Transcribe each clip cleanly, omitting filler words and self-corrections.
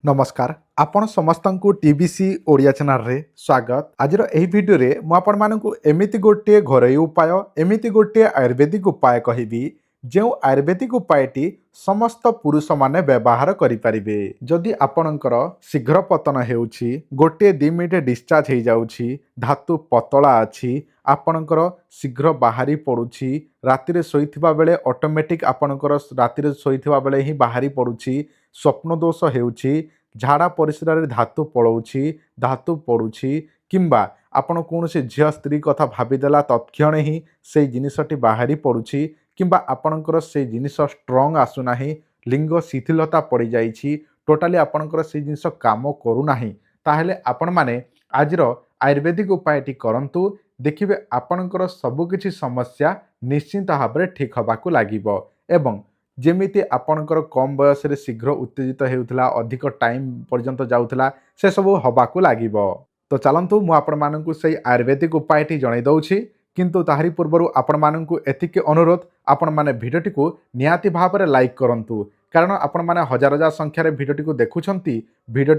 नमस्कार आपण समस्त को टीबीसी ओडिया चैनल रे स्वागत। आज एही वीडियो रे मु आपण मानकु एमिति गोटे घरोई उपाय एमिति गोटे आयुर्वेदिक उपाय कहिबी जो आयुर्वेदिक उपायटी समस्त पुरुष माने व्यवहार करि परिबे। जदि आपणकर शीघ्र पतन हेउछि गोटे 2 मिनिट डिस्चार्ज हो जाउछि धातु पतला अछि आपणकर शीघ्र बाहरी पड़ुछि राति रे सोइथिबा बेले ऑटोमेटिक आपणकर राति रे सोइथिबा बेले ही बाहरी पड़ुछि स्वप्न दोष हेउछि झाड़ा परिस्रा रे धातु पड़ौछि धातु पड़ुछि किंबा आपण कौनसी झियो स्त्री कथा भाविदेला तत्क्षण ही से जिनिसटी बाहरी पड़ुछि किंबा आपणकर से जिनिस स्ट्रंग आसुनाही लिंग शिथिलता पड़ जाइछि टोटाली आपणकर से जिनिस काम करूनाही ताहेले आपण माने आजिर आयुर्वेदिक उपायटी करंतु देखिबे आपणकर सबु किछि समस्या निश्चिंत भाबरे ठीक हबाकू लागिबो एवं जेमिति आपणकर कम बयस रे शीघ्र उत्तेजित हेउथला अधिक टाइम पर्यंत जाउथला से सब हबाकू लागिबो। तो चलंतु मु आपण मानकु सेही आयुर्वेदिक उपायटी जणाई दउछि किंतु ताहारी पूर्वरु आपण मानकु एतिके अनुरोध आपण माने भिडियोटी को नियाति भाबरे लाइक करंतु कारण आपण माने हजार हजार संख्या रे भिडियोटी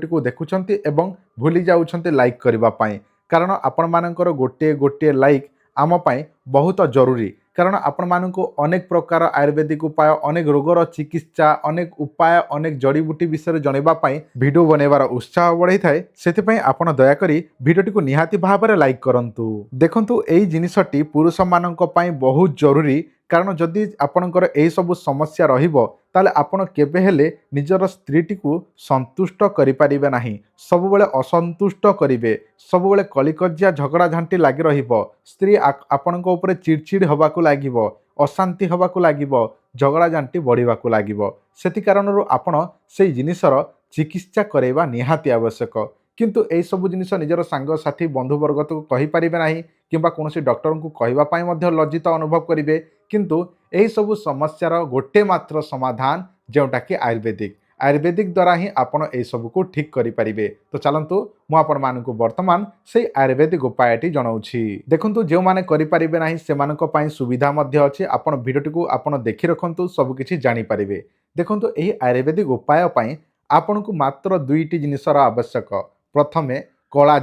को देखुछंती एवं भूली जाउछंती लाइक करबा पई कारण आपण मानकर गोटे गोटे लाइक आम पाई बहुत जरूरी कारण आपण मानकु अनेक प्रकार आयुर्वेदिक उपाय अनेक रोगर चिकित्सा अनेक उपाय अनेक जड़ीबूटी विषय जणवा वीडियो बनैबार उत्साह बढ़ाई थाए से आपण दयाकरी भिडियोटी को निहाती भाव लाइक करंतु। देखंतु एई जिनिसटी पुरुष मानक पई बहुत जरूरी कारण जदि आपणकर एई सब समस्या रहिबो ताले आपण केबे हेले निजर स्त्रीटी को संतुष्ट करि परिबे नाही सब बेले असंतुष्ट करिवे सब बेले कलिकजिया झगड़ा झांटी लागि रहिबो स्त्री आपणक ऊपर चिड़चिड़ हबाकू लागिबो अशांति हबाकू लागिबो झगड़ा झांटी बढ़िबाकू लागिबो सेति कारणरु आपण सेई जिनिसर चिकित्सा करैबा निहाती आवश्यक किंतु एई सब जिनिस निजर सांग साथी बंधुवर्ग तो कहि परिबे नाही किंबा कोनोसी डॉक्टर को कहवा पाई मध्य लज्जित अनुभव करिवे किंतु एई सब समस्यार गोटे मात्र समाधान जोटा कि आयुर्वेदिक द्वारा ही आपण एई सब को ठीक करि परिबे। तो चलंतु मु आपण मानकु वर्तमान से आयुर्वेदिक उपायटी जणाउछि देखंतु जो माने करि परिबे नाही सेमानक पई सुविधा मध्य अछि आपण भिडियोटी को आपण देखि रखंतु सब किछि जानि परिबे। देखंतु एही आयुर्वेदिक उपाय पई आपणकु मात्र दुईटी जिनिसर आवश्यक प्रथमे कला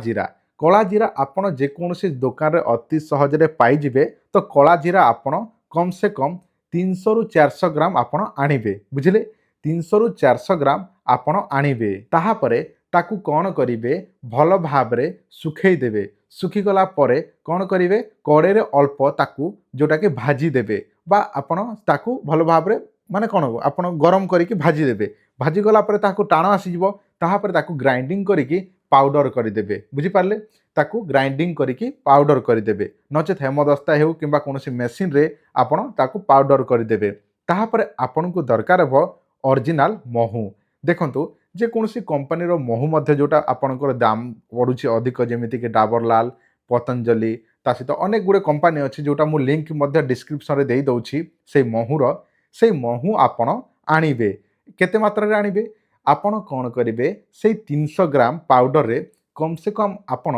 जीरा आपण जेकोसी दुकान रे अति सहज रे पाई जिवे तो कला जीरा आपण कम से कम 300 रु 400 ग्राम आपण आनिबे बुझिले 300 रु 400 ग्राम आपण आनिबे ताहा परे ताकू कौन करिवे भल भाबरे सुखै देबे सुखी गला परे कौन करिवे कड़े रे अल्प ताकू जोटा कि भाजी देबे बा आपण ताकू भल भाबरे माने कौन आपण गरम करिकि भाजी देबे भाजी गला परे ताकू टाण आसी जिवो ताहा परे ताकू ग्राइंडिंग करिकि पाउडर करदेवे बुझिपारे ताकू ग्राइंडिंग करिकि पाउडर करदेवे नचेत हेमदस्ता हेउ किंबा कोनोसी मेसिन रे आपण ताकू पाउडर करदेवे ताहा परे आपन को दरकार हो ओरिजिनल महू देखंतु जे कोनोसी कंपनी रो महू मध्ये जोटा आपनकर दाम पडुची अधिक जेमिति कि डाबरलाल पतंजलि ता सहित अनेक गुडे कंपनी अछि जोटा मु लिंक मध्ये डिस्क्रिप्शन रे देई दउची से महू आपण आनिबे केते मात्रा रे आनिबे आपण कौन करेंगे से 300 ग्राम पाउडर रे कम से कम आपण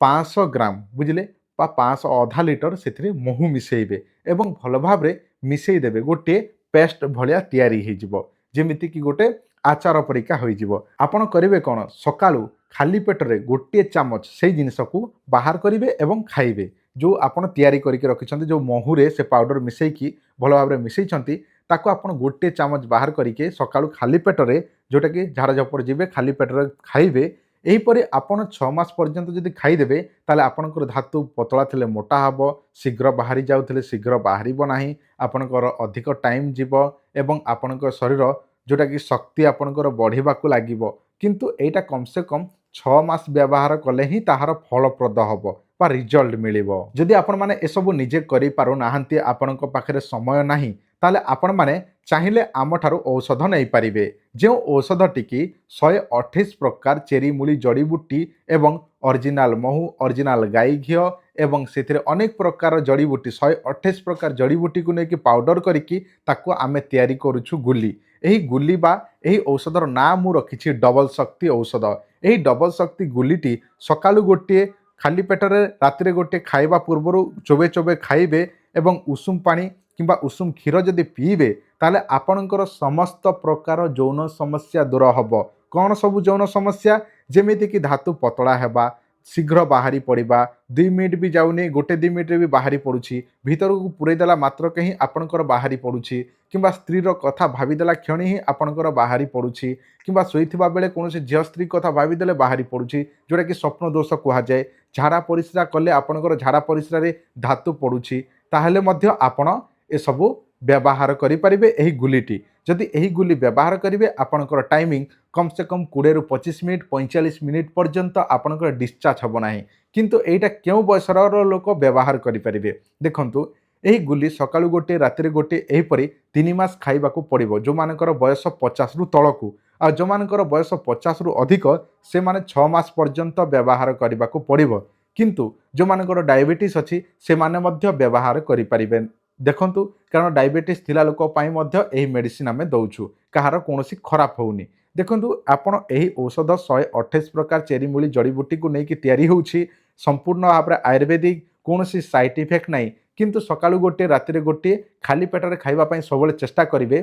500 ग्राम बुझिले 500 आधा लीटर से महू मिसेबे एवं भल भाव मिसई देबे गोटे पेस्ट भलिया तैयारी हो जिवो जेमिति कि गोटे आचार परीक्षा हो जिवो आपण करेंगे कौन सकाळू खाली पेट रे गोटे चामच से जिनिस को बाहर करेंगे एवं खाइबे जो आपण तैयारी करके रखिछन्ते जो महू रे से पाउडर मिसेकी भल भाव मिसेइछन्ती ताको आपण गोटे चामच बाहर करके सकाळू खाली पेट रे जोटा कि झाड़ा झपड़ जीवे खाली पेट रे खाइबे एहीपरि आपण 6 मास पर्यंत जदि खाइदेबे ताले आपणकर धातु पतला थिले मोटा हबो शीघ्र बाहरी जाउथिले शीघ्र बाहरिबो नाही आपणकर अधिक टाइम जीवो एवं आपणकर शरीर जोटा कि शक्ति आपणकर बढ़िबाकू लागिबो किंतु एटा कम से कम 6 मास व्यवहार कले ही ताहार फलप्रद हबो बा रिजल्ट मिलिबो। जदि आपण माने ए सब निजे करि पारो नाहंती आपणक पाखरे समय नाही ताले आपण माने चाहिए आम ठारू औषध नहीं पारिबे जो औषध टिकी 128 प्रकार चेरी मूली जड़ीबूटी एवं ओरिजिनल महू ओरिजिनल गाई घी एवं से अनेक प्रकार जड़ीबूटी 128 प्रकार जड़ीबूटी को लेकिन पाउडर करिकी ताको आमे तैयारी करूछु गुली एही गुली बा एही औषधर ना मु रखिछि डबल शक्ति औषध एही डबल शक्ति गुलीटी सकाळू गोटे खाली पेटरे रातिरे गोटे खाइबा पूर्वरु चोबे चोबे खाइबे एवं उषुम पानी किंबा उषुम क्षीर जदि पीबे ताले आपणकर समस्त प्रकार यौन समस्या दूर हब कौन सब यौन समस्या जेमितिक धातु पतला हेबा शीघ्र बाहरी पड़ा 2 मिनिट भी जाऊनी गोटे 2 मिनिट भी बाहरी पड़ुछि भीतर को पुरईदेला मात्र कहीं आपणकर बाहरी पड़ुछि किंबा स्त्रीर कथा भाविदेला क्षण ही आपणकर बाहरी पड़ुछि किंबा शोइथिबा बेले कोनोसी झियो स्त्री कथा भाविदेले बाहरी पड़ुछि जोटा कि स्वप्न दोष कुहाଯାଏ झाड़ा परिस्रा कले आपणकर झाड़ा परिस्रा रे धातु पड़ुछि ताहेले मध्य आपण ए सबु व्यवहार करिपारिबे एही गुलीटी जदि एही गुली व्यवहार करिवे आपणकर टाइमिंग कम से कम 20 रु 25 मिनिट 45 मिनिट पर्यंत आपणकर डिस्चार्ज हबो नाही किंतु एटा केउ बयसर लोक व्यवहार करिपारिबे देखंतु एही गुली सकाळु गोटे रातिर गोटे एहीपरि 3 मास खाइबाकू पड़िबो जो मानकर बयस 50 रु तळकू आ जो मानकर बयस 50 रु अधिक से माने 6 मास पर्यंत व्यवहार करिबाकू पड़िबो किंतु जो मानकर डायबिटीज अछि से माने मध्य व्यवहार करिपारिबे देखंतु कारण डायबिटीज थिला लोक पई मध्य एही मेडिसिन आमे दउछु कहार कोनोसी खराब होउनी देखंतु आपण एही औषध 128 प्रकार चेरी मूली जड़ीबूटी को नेकी तयारी होउछि संपूर्ण भाबरे आयुर्वेदिक कोनोसी साइड इफेक्ट नाही किंतु सकाळु गोटे रातिर गोटे खाली पेटरे खाइबा पई सबले चेष्टा करिवे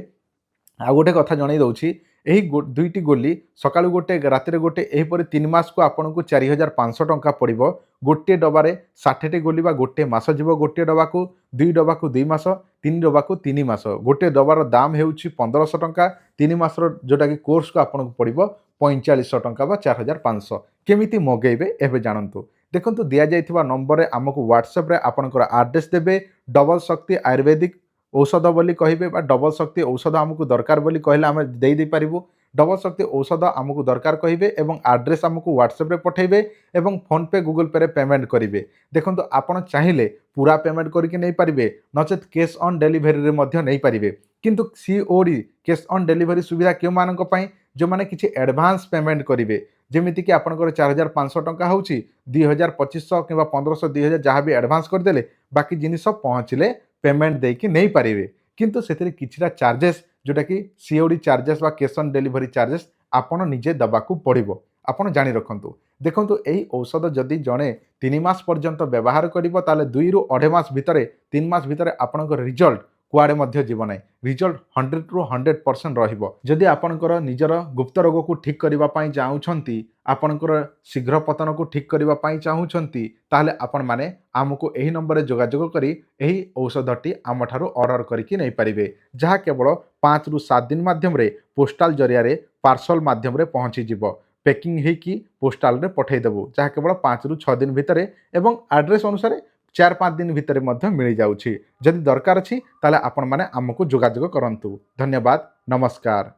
आ गोटे कथा जणाई दउछि एही दुईटी गोली सकाळु गोटे रातिर गोटे एहीपरि 3 मास को आपन को 4500 टंका पड़िबो गोटे डबारे 60 टी गोली बा गोटे मास जीवो गोटे डबा को 2 डबा को 2 मास 3 डबा को 3 मास गोटे डबार दाम हेउछि 1500 टंका 3 मास जोटा कि कोर्स को आपन को पड़िबो 4500 टंका बा 4500 केमिति मगेइबे एबे जानंतु देखंतु दिया जाइथिबा नंबर रे हमकु व्हाट्सएप रे आपनकर एड्रेस देबे डबल शक्ति आयुर्वेदिक औषध बोली कहिबे बा डबल शक्ति औषध आमको दरकार बोली कहले आमे देई दे पारिबो डबल शक्ति औषध आमको दरकार कहिबे एवं एड्रेस आमको व्हाट्सएप रे पठेबे एवं फोन पे गूगल पे रे पेमेंट करिवे देखंतु आपण चाहिले पूरा पेमेंट करके नहीं पारिबे नचेत कैश ऑन डिलीवरी रे मध्य नहीं पारिबे किंतु सीओडी कैश ऑन डिलीवरी सुविधा केउ मानक पई जो माने किछि एडवांस पेमेंट करिवे जेमिति कि आपनकर 4500 टंका होउची 2500 किबा 1500 2000 जहाँ भी एडवांस कर देले बाकी जिनिस पहुँचले पेमेंट देकी नहीं पारिबे किंतु सेतिरे किछिरा चार्जेस जोटा कि सीओडी चार्जेस बा कैश ऑन डिलीवरी चार्जेस आपण निजे दबाकू पड़िबो आपण जानि रखंतु देखंतु एही औषध जदि जणे 3 मास पर्यंत व्यवहार करिवो ताले 2 रु 2.5 मास भितरे 3 मास भितरे आपणकर रिजल्ट कुआडे मध्य जीवन नाही रिजल्ट 100 रु 100% रहिबो जदि आपणकर निजर गुप्त रोग को ठीक करिबा पई चाहुछंती आपणकर शीघ्र पतन को ठीक करिबा पई चाहुछंती ताले आपण माने आमको एही नंबर रे जोगाजोग करी एही औषधटी आमठारो ऑर्डर करिकि नै परिबे जहा केवल 5 रु 7 दिन माध्यम रे पोस्टल जरिया रे पार्सल माध्यम रे पहुंची जिवो पैकिंग हेकी पोस्टल रे पठै देबो जहा केवल 5 रु 6 दिन भितरे एवं एड्रेस अनुसार 4-5 दिन भितर मध्य मिल जाउछि जदि दरकार अछि ताले आपण माने आमको जोगाजोग करंतु धन्यवाद नमस्कार।